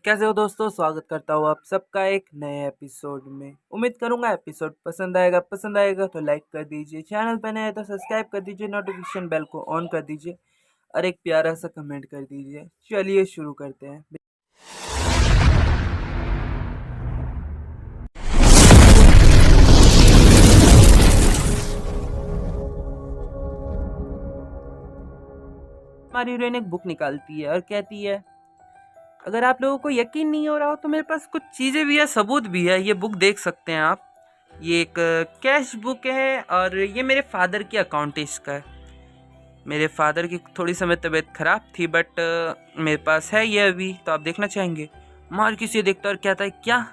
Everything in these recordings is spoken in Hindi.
कैसे हो दोस्तों। स्वागत करता हूँ आप सबका एक नए एपिसोड में। उम्मीद करूंगा एपिसोड पसंद आएगा तो लाइक कर दीजिए, चैनल पर नए हैं तो सब्सक्राइब कर दीजिए, नोटिफिकेशन बेल को ऑन कर दीजिए और एक प्यारा सा कमेंट कर दीजिए। चलिए शुरू करते हैं। हमारी हीरोइन एक बुक निकालती है और कहती है, अगर आप लोगों को यकीन नहीं हो रहा हो तो मेरे पास कुछ चीज़ें भी है, सबूत भी है। ये बुक देख सकते हैं आप। ये एक कैश बुक है और ये मेरे फादर की अकाउंटेंट्स का है। मेरे फादर की थोड़ी समय तबीयत ख़राब थी बट मेरे पास है ये अभी, तो आप देखना चाहेंगे। मार्किस ये देखता और कहता है, क्या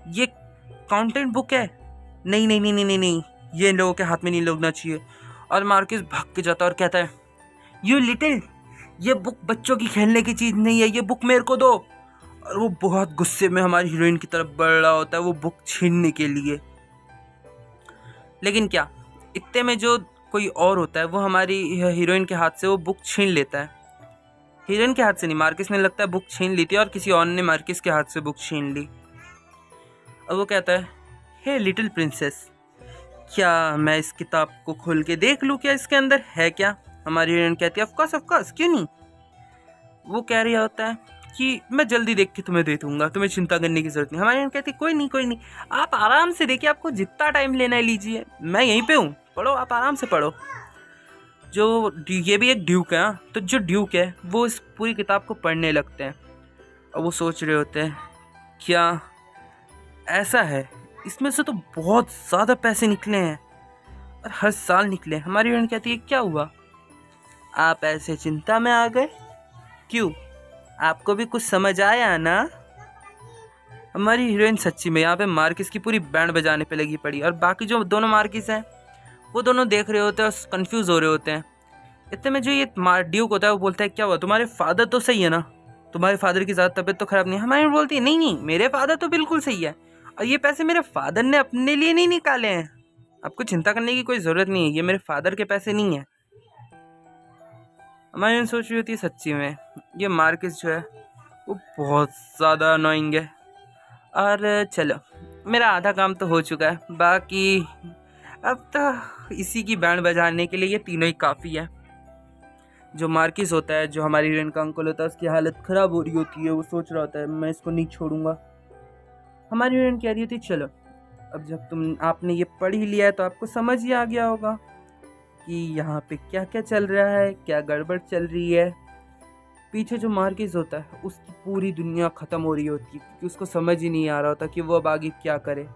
ये अकाउंटेंट बुक है? नहीं नहीं नहीं नहीं नहीं नहीं, ये इन लोगों के हाथ में नहीं लगना चाहिए। और मार्किस भाग के जाता और कहता है, यू लिटिल, ये बुक बच्चों की खेलने की चीज़ नहीं है, ये बुक मेरे को दो। और वो बहुत गुस्से में हमारी हीरोइन की तरफ बढ़ रहा होता है वो बुक छीनने के लिए। लेकिन क्या, इतने में जो कोई और होता है वो हमारी हीरोइन के हाथ से वो बुक छीन लेता है। हीरोइन के हाथ से नहीं, मार्किस ने लगता है बुक छीन ली थी और किसी और ने मार्किस के हाथ से बुक छीन ली। और वो कहता है, हे लिटिल प्रिंसेस, क्या मैं इस किताब को खोल के देख लूँ, क्या इसके अंदर है क्या? हमारी हीरोइन कहती है, ऑफ कोर्स, क्यों नहीं। वो कह रहा होता है कि मैं जल्दी देख के तुम्हें दे दूंगा, तुम्हें चिंता करने की जरूरत नहीं। हमारी हीरोइन कहती है, कोई नहीं, आप आराम से देखिए, आपको जितना टाइम लेना है लीजिए, मैं यहीं पे हूँ, पढ़ो, आप आराम से पढ़ो। जो ये भी एक ड्यूक है, तो जो ड्यूक है वो इस पूरी किताब को पढ़ने लगते हैं और वो सोच रहे होते हैं, क्या ऐसा है, इसमें से तो बहुत ज़्यादा पैसे निकले हैं और हर साल निकले। हमारी हीरोइन कहती है, क्या हुआ, आप ऐसे चिंता में आ गए, क्यों, आपको भी कुछ समझ आया ना? हमारी हीरोइन सच्ची में यहाँ पे मार्किस की पूरी बैंड बजाने पे लगी पड़ी और बाकी जो दोनों मार्किस हैं वो दोनों देख रहे होते हैं और कंफ्यूज हो रहे होते हैं। इतने में जो ये ड्यूक होता है वो बोलता है, क्या हुआ, तुम्हारे फादर तो सही है ना, तुम्हारे फादर की ज़्यादा तबीयत तो खराब नहीं है? हमारी बोलती है, नहीं, मेरे फादर तो बिल्कुल सही है और ये पैसे मेरे फादर ने अपने लिए नहीं निकाले हैं, आपको चिंता करने की कोई ज़रूरत नहीं है, ये मेरे फादर के पैसे नहीं है। हमारी सोच रही होती है, सच्ची में ये मार्किस जो है वो बहुत ज़्यादा अनोइंग है। और चलो, मेरा आधा काम तो हो चुका है, बाकी अब तो इसी की बैंड बजाने के लिए ये तीनों ही काफ़ी है। जो मार्किस होता है, जो हमारी हीरोइन का अंकल होता है, उसकी हालत ख़राब हो रही होती है, वो सोच रहा होता है मैं इसको नहीं छोड़ूंगा। हमारी हीरोइन कह रही होती, चलो अब जब आपने ये पढ़ ही लिया है तो आपको समझ ही आ गया होगा कि यहाँ पे क्या क्या चल रहा है, क्या गड़बड़ चल रही है। पीछे जो मार्किस होता है उसकी पूरी दुनिया ख़त्म हो रही होती है क्योंकि उसको समझ ही नहीं आ रहा होता कि वो अब आगे क्या करे।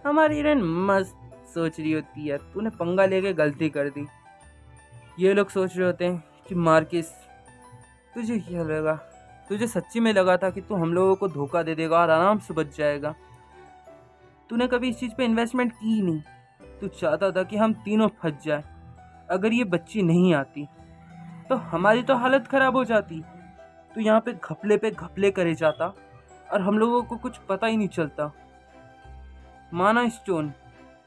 हमारी हीरोइन मस्त सोच रही होती है, तूने पंगा लेके गलती कर दी। ये लोग सोच रहे होते हैं कि मार्किस, तुझे क्या लगा, तुझे सच्ची में लगा था कि तू हम लोगों को धोखा दे देगा और आराम से बच जाएगा? तूने कभी इस चीज़ पे इन्वेस्टमेंट की ही नहीं, तू चाहता था कि हम तीनों फंस जाए। अगर ये बच्ची नहीं आती तो हमारी तो हालत ख़राब हो जाती, तो यहाँ पे घपले करे जाता और हम लोगों को कुछ पता ही नहीं चलता। माना स्टोन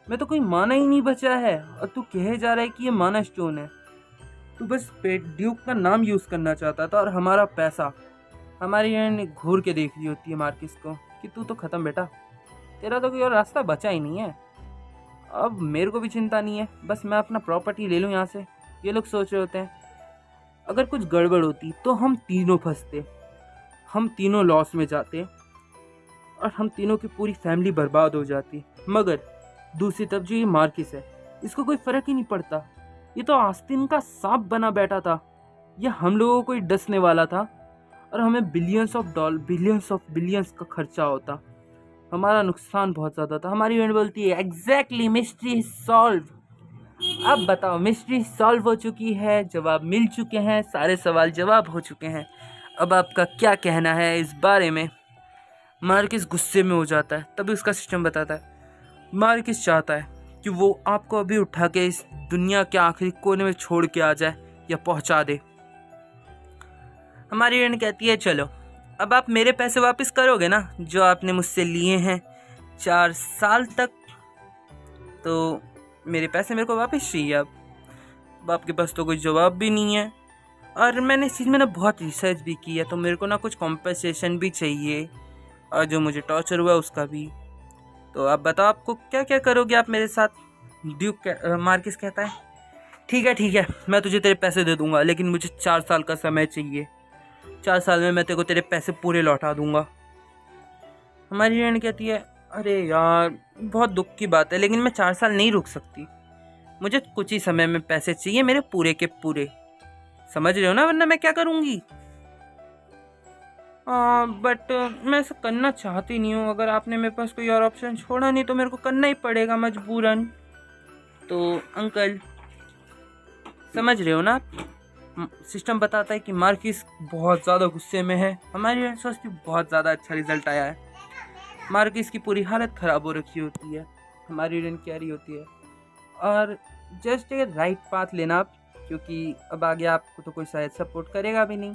में तो कोई माना ही नहीं बचा है और तू कहे जा रहा है कि ये माना स्टोन है। तू बस ड्यूक का नाम यूज़ करना चाहता था और हमारा पैसा। हमारी ने घूर के देख रही होती है मार्किस को कि तू तो ख़त्म बेटा, तेरा तो कोई और रास्ता बचा ही नहीं है। अब मेरे को भी चिंता नहीं है, बस मैं अपना प्रॉपर्टी ले लूँ यहाँ से। ये लोग सोच रहे होते हैं, अगर कुछ गड़बड़ होती तो हम तीनों फंसते, हम तीनों लॉस में जाते और हम तीनों की पूरी फैमिली बर्बाद हो जाती। मगर दूसरी तरफ जो ये मार्किस है, इसको कोई फ़र्क ही नहीं पड़ता। ये तो आस्तीन का सांप बना बैठा था, ये हम लोगों को ही डसने वाला था और हमें बिलियंस ऑफ बिलियंस का खर्चा होता। हमारा नुकसान बहुत ज़्यादा था। हमारी यूनिट बोलती है, एग्जैक्टली, मिस्ट्री सॉल्व। अब बताओ, मिस्ट्री सॉल्व हो चुकी है, जवाब मिल चुके हैं, सारे सवाल जवाब हो चुके हैं, अब आपका क्या कहना है इस बारे में? मार्किस गुस्से में हो जाता है, तभी उसका सिस्टम बताता है। मार्किस चाहता है कि वो आपको अभी उठा के इस दुनिया के आखिरी कोने में छोड़ के आ जाए या पहुंचा दे। हमारी हीरोइन कहती है, चलो अब आप मेरे पैसे वापस करोगे ना, जो आपने मुझसे लिए हैं 4 साल तक, तो मेरे पैसे मेरे को वापस चाहिए। अब आपके पास तो कोई जवाब भी नहीं है और मैंने इस चीज़ में ना बहुत रिसर्च भी की है, तो मेरे को ना कुछ कॉम्पनसेशन भी चाहिए। और जो मुझे टॉर्चर हुआ उसका भी। तो आप बताओ, आपको क्या क्या करोगे आप मेरे साथ? मार्किस कहता है ठीक है, मैं तुझे तेरे पैसे दे दूंगा, लेकिन मुझे 4 साल का समय चाहिए। 4 साल में मैं तेरे को तेरे पैसे पूरे लौटा दूंगा। हमारी हीरोइन कहती है अरे यार, बहुत दुख की बात है, लेकिन मैं 4 साल नहीं रुक सकती। मुझे कुछ ही समय में पैसे चाहिए, मेरे पूरे के पूरे। समझ रहे हो ना, वरना मैं क्या करूँगी? बट मैं ऐसा करना चाहती नहीं हूँ। अगर आपने मेरे पास कोई और ऑप्शन छोड़ा नहीं तो मेरे को करना ही पड़ेगा मजबूरन। तो अंकल, समझ रहे हो ना, सिस्टम बताता है कि मार्किस बहुत ज़्यादा गुस्से में है। हमारी हीरोइन सोचती बहुत ज़्यादा अच्छा रिजल्ट आया है। मार्किस की पूरी हालत ख़राब हो रखी होती है। हमारी हीरोइन कह रही होती है और जस्ट ए राइट पाथ लेना आप, क्योंकि अब आगे आपको तो कोई शायद सपोर्ट करेगा भी नहीं।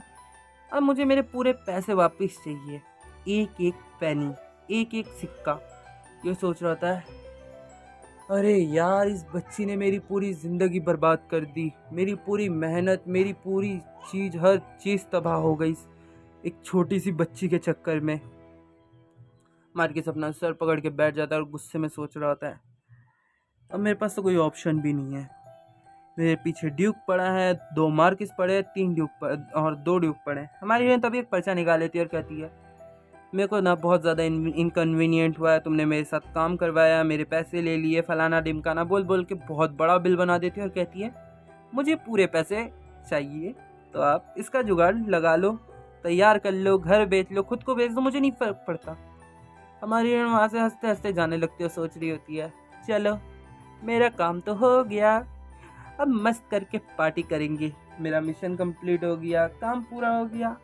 अब मुझे मेरे पूरे पैसे वापस चाहिए, एक एक पैनी, एक एक सिक्का। ये सोच रहा था, अरे यार, इस बच्ची ने मेरी पूरी ज़िंदगी बर्बाद कर दी। मेरी पूरी मेहनत, मेरी पूरी चीज़, हर चीज़ तबाह हो गई एक छोटी सी बच्ची के चक्कर में। मार्किस अपना सर पकड़ के बैठ जाता है और गुस्से में सोच रहा होता है, अब मेरे पास तो कोई ऑप्शन भी नहीं है। मेरे पीछे ड्यूक पड़ा है, 2 मार्किस पड़े, 3 ड्यूक और 2 ड्यूक पड़े। हमारी हीरोइन तभी एक पर्चा निकाल लेती है और कहती है मेरे को ना बहुत ज़्यादा इनकन्वीनियंट हुआ है, तुमने मेरे साथ काम करवाया, मेरे पैसे ले लिए, फलाना ढिमकाना बोल बोल के बहुत बड़ा बिल बना देती है और कहती है मुझे पूरे पैसे चाहिए, तो आप इसका जुगाड़ लगा लो, तैयार कर लो, घर बेच लो, खुद को बेच दो, मुझे नहीं फर्क पड़ता। हमारी हीरोइन वहाँ से हंसते हंसते जाने लगती है, सोच रही होती है चलो मेरा काम तो हो गया, अब मस्त करके पार्टी करेंगे, मेरा मिशन कंप्लीट हो गया, काम पूरा हो गया,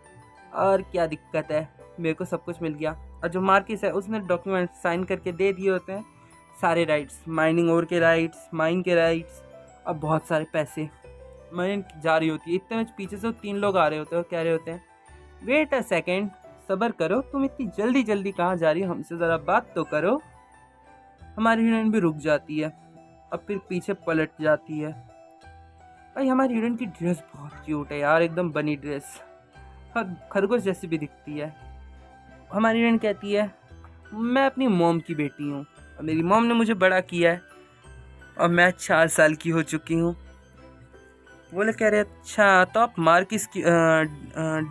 और क्या दिक्कत है, मेरे को सब कुछ मिल गया। और जो मार्किस है उसने डॉक्यूमेंट साइन करके दे दिए होते हैं, सारे राइट्स, माइनिंग ओर के राइट्स, माइन के राइट्स, और बहुत सारे पैसे। माइन जा रही होती है, इतने में पीछे से 3 लोग आ रहे होते हैं और कह रहे होते हैं वेट अ सेकेंड, सब्र करो, तुम इतनी जल्दी जल्दी कहाँ जा रही हो, हमसे ज़रा बात तो करो। हमारी हीरोइन भी रुक जाती है, अब फिर पीछे पलट जाती है। भाई हमारी हीरोइन की ड्रेस बहुत क्यूट है यार, एकदम बनी ड्रेस, खरगोश जैसी भी दिखती है। हमारी हीरोइन कहती है मैं अपनी मॉम की बेटी हूँ और मेरी मॉम ने मुझे बड़ा किया है और मैं 4 साल की हो चुकी हूँ। वो लोग कह रहे अच्छा, तो आप मार्किस की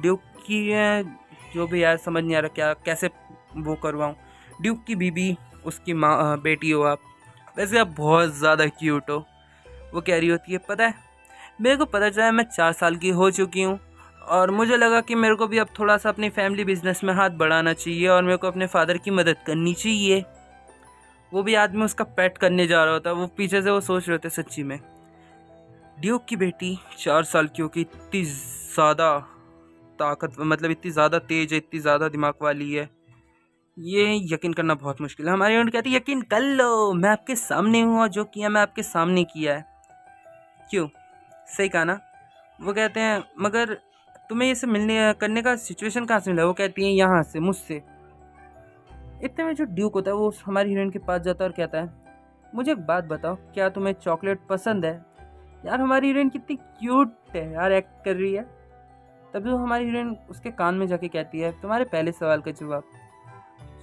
ड्यूक की जो भी यार समझ नहीं आ रहा क्या कैसे वो करवाऊँ, ड्यूक की बीबी, उसकी माँ बेटी हो आप, वैसे आप बहुत ज़्यादा क्यूट हो। वो कह रही होती है पता है, मेरे को पता चला मैं 4 साल की हो चुकी हूँ और मुझे लगा कि मेरे को भी अब थोड़ा सा अपनी फैमिली बिजनेस में हाथ बढ़ाना चाहिए और मेरे को अपने फादर की मदद करनी चाहिए। वो भी आदमी उसका पेट करने जा रहा होता है, वो पीछे से वो सोच रहे होते सच्ची में ड्यूक की बेटी 4 साल की होगी, इतनी ज़्यादा ताकत, मतलब इतनी ज़्यादा तेज है, इतनी ज़्यादा दिमाग वाली है, ये यकीन करना बहुत मुश्किल है। हमारी यूनिट कहती है यकीन कर लो, मैं आपके सामने हूँ और जो किया मैं आपके सामने किया है। क्यों, सही कहा ना? वो कहते हैं मगर तुम्हें ये सब मिलने करने का सिचुएशन कहाँ से मिला? वो कहती है यहाँ से, मुझसे। इतने में जो ड्यूक होता है वो हमारी हीरोइन के पास जाता है और कहता है मुझे एक बात बताओ, क्या तुम्हें चॉकलेट पसंद है? यार हमारी हीरोइन कितनी क्यूट है यार, एक्ट कर रही है। तभी वो हमारी हीरोइन उसके कान में जाके कहती है तुम्हारे पहले सवाल का जवाब,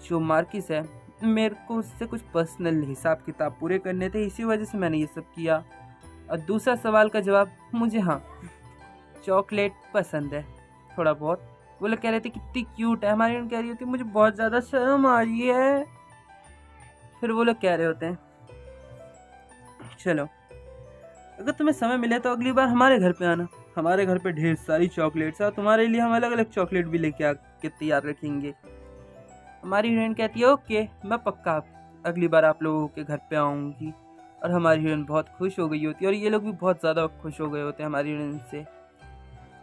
जो मार्किस है मेरे को उससे कुछ पर्सनल हिसाब किताब पूरे करने थे, इसी वजह से मैंने ये सब किया। और दूसरा सवाल का जवाब, मुझे हाँ चॉकलेट पसंद है थोड़ा बहुत। वो लोग कह रहे थे कितनी क्यूट है, हमारी कह रही होती मुझे बहुत ज़्यादा शर्म आ रही है। फिर वो लोग कह रहे होते हैं चलो अगर तुम्हें समय मिले तो अगली बार हमारे घर पे आना, हमारे घर पे ढेर सारी चॉकलेट्स है और तुम्हारे लिए हम अलग अलग चॉकलेट भी लेके आके तैयार रखेंगे। हमारी हीरोइन कहती है ओके, मैं पक्का अगली बार आप लोगों के घर पे आऊँगी। और हमारी हीरोइन बहुत खुश हो गई होती है और ये लोग भी बहुत ज़्यादा खुश हो गए होते हैं हमारी हीरोइन से,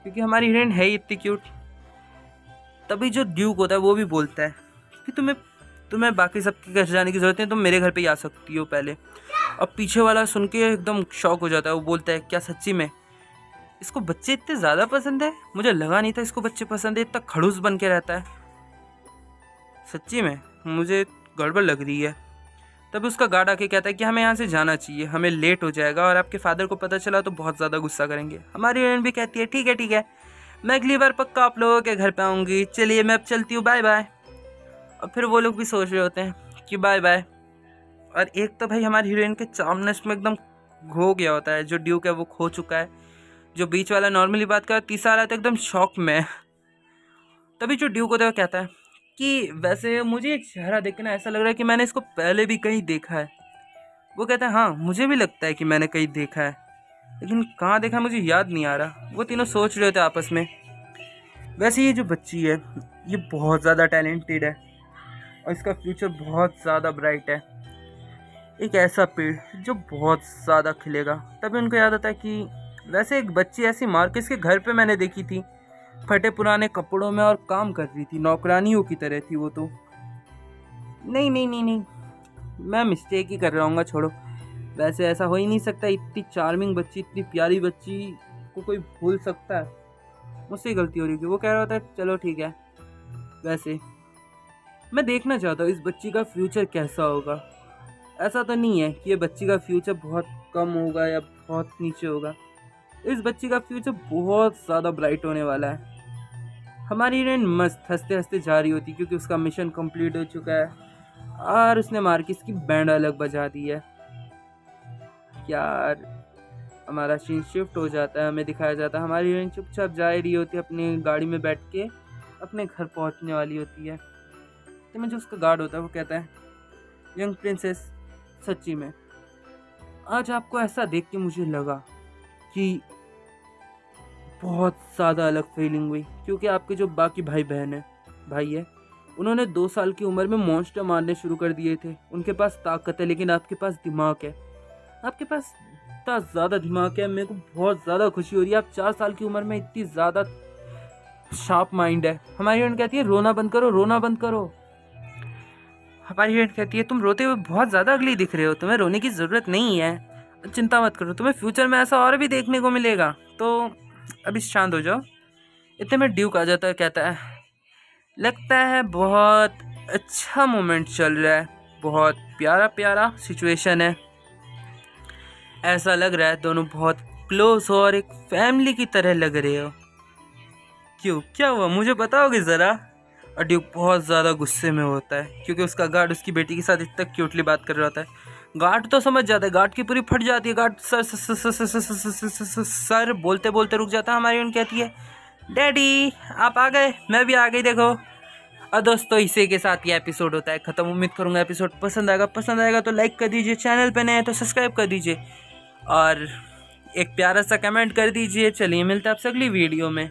क्योंकि हमारी हीरोइन है ही इतनी क्यूट। तभी जो ड्यूक होता है वो भी बोलता है कि तुम्हें बाकी सबके घर जाने की ज़रूरत नहीं, तुम मेरे घर पे ही आ सकती हो पहले। अब पीछे वाला सुन के एकदम शॉक हो जाता है, वो बोलता है क्या सच्ची में इसको बच्चे इतने ज़्यादा पसंद है? मुझे लगा नहीं था इसको बच्चे पसंद है, इतना खड़ूस बन के रहता है, सच्ची में मुझे गड़बड़ लग रही है। तभी उसका गार्ड आके कहता है कि हमें यहाँ से जाना चाहिए, हमें लेट हो जाएगा और आपके फादर को पता चला तो बहुत ज़्यादा गुस्सा करेंगे। हमारी हीरोइन भी कहती है ठीक है, मैं अगली बार पक्का आप लोगों के घर पे आऊँगी, चलिए मैं अब चलती हूँ, बाय बाय। और फिर वो लोग भी सोच रहे होते हैं कि बाय बाय। और एक तो भाई हमारी हीरोइन के चार्मनेस में एकदम खो गया होता है। जो ड्यूक है वो खो चुका है, जो बीच वाला नॉर्मली बात कर, तीसरा वाला तो एकदम शॉक में है। तभी जो ड्यूक होता है वो कहता है कि वैसे मुझे एक चेहरा देख के ना ऐसा लग रहा है कि मैंने इसको पहले भी कहीं देखा है। वो कहता है हाँ मुझे भी लगता है कि मैंने कहीं देखा है, लेकिन कहाँ देखा मुझे याद नहीं आ रहा। वो तीनों सोच रहे थे आपस में। वैसे ये जो बच्ची है ये बहुत ज़्यादा टैलेंटेड है और इसका फ्यूचर बहुत ज़्यादा ब्राइट है। एक ऐसा पेड़ जो बहुत ज़्यादा खिलेगा। तभी उनको याद आता है कि वैसे एक बच्ची ऐसी मार्केस के घर पे मैंने देखी थी, फटे पुराने कपड़ों में और काम कर रही थी, नौकरानियों की तरह थी वो तो। नहीं नहीं नहीं नहीं, मैं मिस्टेक ही कर रहा हूँ, छोड़ो। वैसे ऐसा हो ही नहीं सकता, इतनी चार्मिंग बच्ची, इतनी प्यारी बच्ची को कोई भूल सकता है? मुझसे गलती हो रही थी। वो कह रहा होता है चलो ठीक है। वैसे मैं देखना चाहता हूँ इस बच्ची का फ्यूचर कैसा होगा। ऐसा तो नहीं है कि ये बच्ची का फ्यूचर बहुत कम होगा या बहुत नीचे होगा। इस बच्ची का फ्यूचर बहुत ज़्यादा ब्राइट होने वाला है। हमारी हीरोइन मस्त हंसते हंसते जा रही होती क्योंकि उसका मिशन कंप्लीट हो चुका है और उसने मार्किस की बैंड अलग बजा दी है। यार हमारा सीन शिफ्ट हो जाता है, हमें दिखाया जाता है हमारी हीरोइन चुपचाप जा रही होती है, अपनी गाड़ी में बैठ के अपने घर पहुंचने वाली होती है। तो मैं जो उसका गार्ड होता है वो कहता है यंग प्रिंसेस, सच्ची में आज आपको ऐसा देख के मुझे लगा कि बहुत ज़्यादा अलग फीलिंग हुई, क्योंकि आपके जो बाकी भाई है उन्होंने 2 साल की उम्र में मॉन्स्टर मारने शुरू कर दिए थे। उनके पास ताकत है लेकिन आपके पास दिमाग है। आपके पास इतना ज़्यादा दिमाग है, मेरे को बहुत ज़्यादा खुशी हो रही है। आप 4 साल की उम्र में इतनी ज़्यादा शार्प माइंड है। हमारी हीरोइन कहती है रोना बंद करो, रोना बंद करो। हमारी हीरोइन कहती है तुम रोते हुए बहुत ज़्यादा अगली दिख रहे हो, तुम्हें रोने की ज़रूरत नहीं है, चिंता मत करो, तुम्हें फ्यूचर में ऐसा और भी देखने को मिलेगा, तो अभी शांत हो जाओ। इतने में ड्यूक आ जाता है, कहता है लगता है बहुत अच्छा मोमेंट चल रहा है, बहुत प्यारा प्यारा सिचुएशन है, ऐसा लग रहा है दोनों बहुत क्लोज हो और एक फैमिली की तरह लग रहे हो। क्यों, क्या हुआ, मुझे बताओगे ज़रा? और ड्यूक बहुत ज़्यादा गुस्से में होता है क्योंकि उसका गार्ड उसकी बेटी के साथ इतना क्यूटली बात कर रहा होता है। गार्ड तो समझ जाता है, गार्ड की पूरी फट जाती है। गार्ड सर बोलते बोलते रुक जाता है। हमारी उन कहती है डैडी आप आ गए, मैं भी आ गई देखो। और दोस्तों इसी के साथ ये एपिसोड होता है ख़त्म। उम्मीद करूँगा एपिसोड पसंद आएगा तो लाइक कर दीजिए, चैनल पे नए हैं तो सब्सक्राइब कर दीजिए और एक प्यारा सा कमेंट कर दीजिए। चलिए मिलते हैं आपसे अगली वीडियो में।